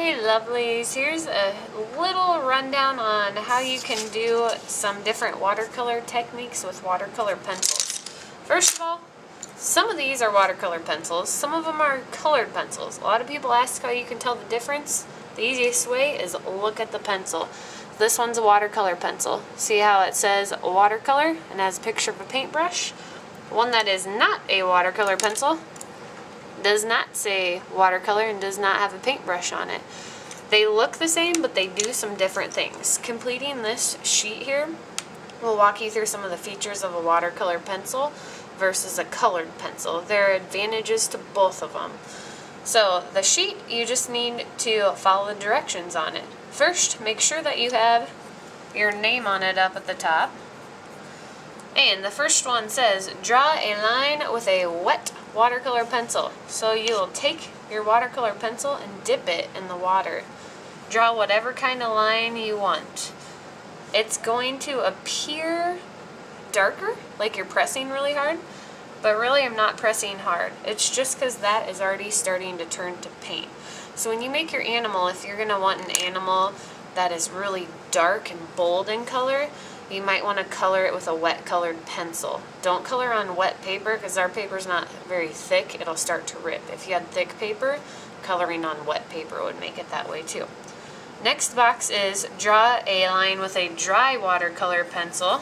Hey lovelies, here's a little rundown on how you can do some different watercolor techniques with watercolor pencils. First of all, some of these are watercolor pencils, some of them are colored pencils. A lot of people ask how you can tell the difference. The easiest way is look at the pencil. This one's a watercolor pencil. See how it says watercolor and has a picture of a paintbrush? One that is not a watercolor pencil does not say watercolor and does not have a paintbrush on it. They look the same, but they do some different things. Completing this sheet here will walk you through some of the features of a watercolor pencil versus a colored pencil. There are advantages to both of them. So the sheet, you just need to follow the directions on it. First, make sure that you have your name on it up at the top. And the first one says, draw a line with a wet watercolor pencil. So you'll take your watercolor pencil and dip it in the water. Draw whatever kind of line you want. It's going to appear darker, like you're pressing really hard, but really I'm not pressing hard. It's just because that is already starting to turn to paint. So when you make your animal, if you're going to want an animal that is really dark and bold in color, you might want to color it with a wet colored pencil. Don't color on wet paper because our paper is not very thick. It'll start to rip. If you had thick paper, coloring on wet paper would make it that way too. Next box is draw a line with a dry watercolor pencil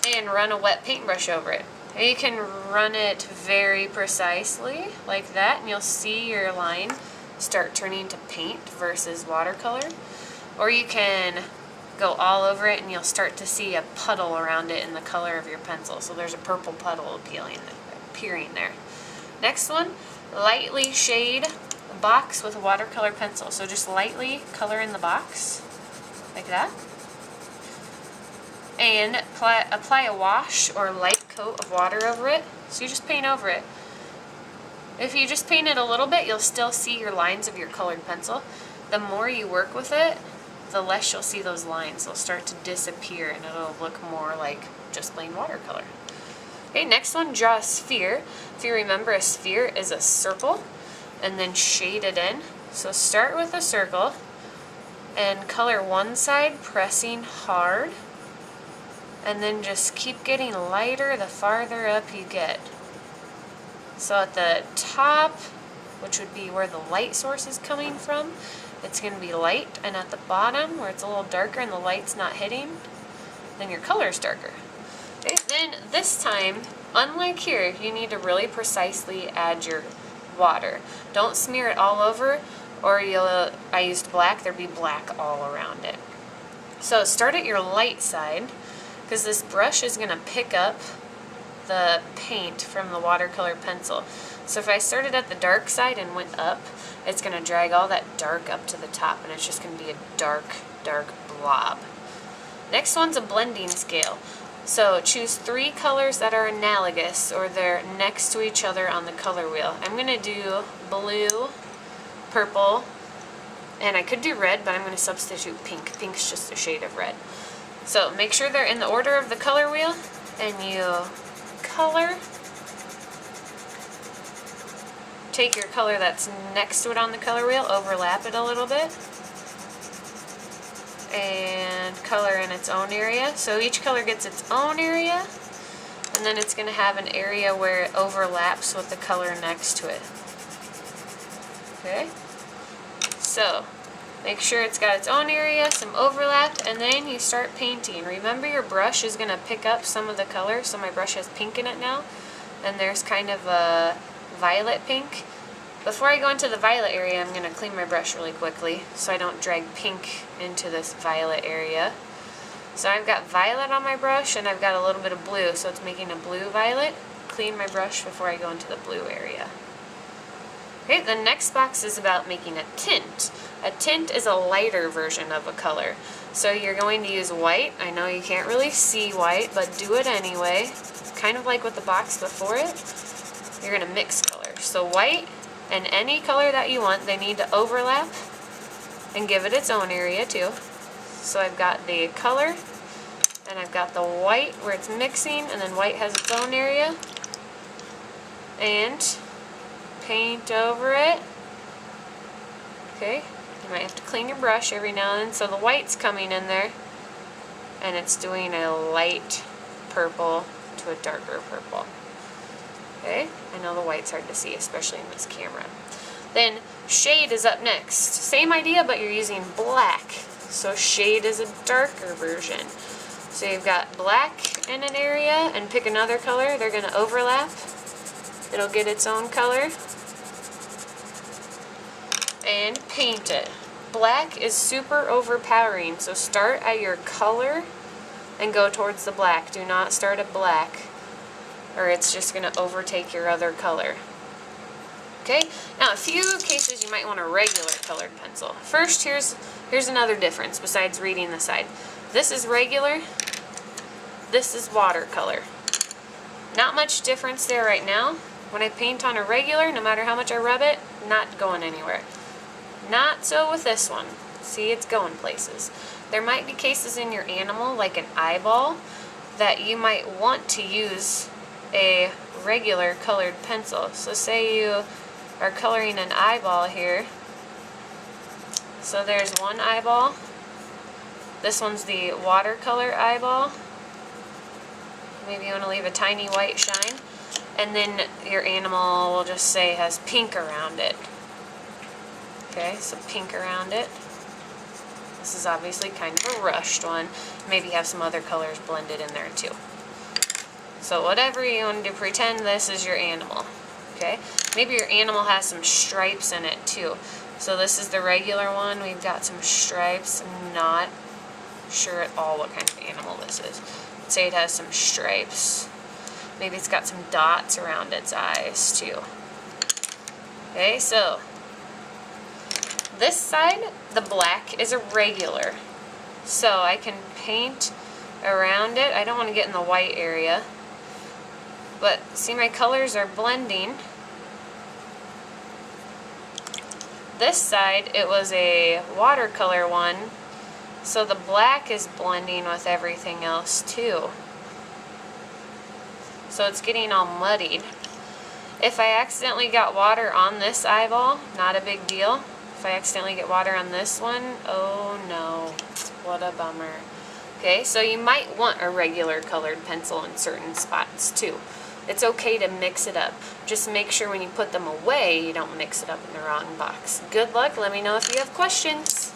and run a wet paintbrush over it. You can run it very precisely like that and you'll see your line start turning to paint versus watercolor. Or you can go all over it and you'll start to see a puddle around it in the color of your pencil. So there's a purple puddle appearing there. Next one, lightly shade a box with a watercolor pencil. So just lightly color in the box, like that. And apply a wash or light coat of water over it. So you just paint over it. If you just paint it a little bit, you'll still see your lines of your colored pencil. The more you work with it, the less you'll see those lines. They'll start to disappear and it'll look more like just plain watercolor. Okay, next one, draw a sphere. If you remember, a sphere is a circle and then shade it in. So start with a circle and color one side, pressing hard, and then just keep getting lighter the farther up you get. So at the top, which would be where the light source is coming from, it's going to be light, and at the bottom where it's a little darker and the light's not hitting, then your color is darker. Okay, then this time, unlike here, you need to really precisely add your water. Don't smear it all over, or I used black, there'd be black all around it. So start at your light side, because this brush is going to pick up the paint from the watercolor pencil. So if I started at the dark side and went up, it's going to drag all that dark up to the top and it's just going to be a dark, dark blob. Next one's a blending scale. So choose 3 colors that are analogous or they're next to each other on the color wheel. I'm going to do blue, purple, and I could do red, but I'm going to substitute pink. Pink's just a shade of red. So make sure they're in the order of the color wheel and you color. Take your color that's next to it on the color wheel, overlap it a little bit, and color in its own area. So each color gets its own area, and then it's going to have an area where it overlaps with the color next to it. Okay? So make sure it's got its own area, some overlap, and then you start painting. Remember your brush is going to pick up some of the color, so my brush has pink in it now, and there's kind of a violet pink. Before I go into the violet area, I'm going to clean my brush really quickly so I don't drag pink into this violet area. So I've got violet on my brush and I've got a little bit of blue, so it's making a blue violet. Clean my brush before I go into the blue area. Okay, the next box is about making a tint. A tint is a lighter version of a color. So you're going to use white. I know you can't really see white, but do it anyway. Kind of like with the box before it. You're going to mix colors. So white and any color that you want, they need to overlap and give it its own area too. So I've got the color and I've got the white where it's mixing, and then white has its own area. And paint over it. Okay, You might have to clean your brush every now and then. So the white's coming in there, and it's doing a light purple to a darker purple. Okay, I know the white's hard to see, especially in this camera. Then shade is up next. Same idea, but you're using black. So shade is a darker version. So you've got black in an area, and pick another color. They're going to overlap. It'll get its own color. And paint it. Black is super overpowering, so start at your color and go towards the black. Do not start at black, or it's just going to overtake your other color. Okay, now a few cases you might want a regular colored pencil. First, here's another difference besides reading the side. This is regular, this is watercolor. Not much difference there right now. When I paint on a regular, no matter how much I rub it, not going anywhere. Not so with this one. See, it's going places. There might be cases in your animal, like an eyeball, that you might want to use a regular colored pencil. So say you are coloring an eyeball here. So there's one eyeball. This one's the watercolor eyeball. Maybe you want to leave a tiny white shine. And then your animal, will just say, has pink around it. Okay, so pink around it. This is obviously kind of a rushed one. Maybe have some other colors blended in there too. So whatever you want to pretend this is your animal. Okay, maybe your animal has some stripes in it too. So this is the regular one. We've got some stripes. I'm not sure at all what kind of animal this is. Let's say it has some stripes. Maybe it's got some dots around its eyes too. Okay, so this side, the black, is a regular. So I can paint around it. I don't want to get in the white area. But see, my colors are blending. This side, it was a watercolor one, so the black is blending with everything else too. So it's getting all muddied. If I accidentally got water on this eyeball, not a big deal. If I accidentally get water on this one, oh no, what a bummer. Okay, so you might want a regular colored pencil in certain spots too. It's okay to mix it up. Just make sure when you put them away, you don't mix it up in the wrong box. Good luck. Let me know if you have questions.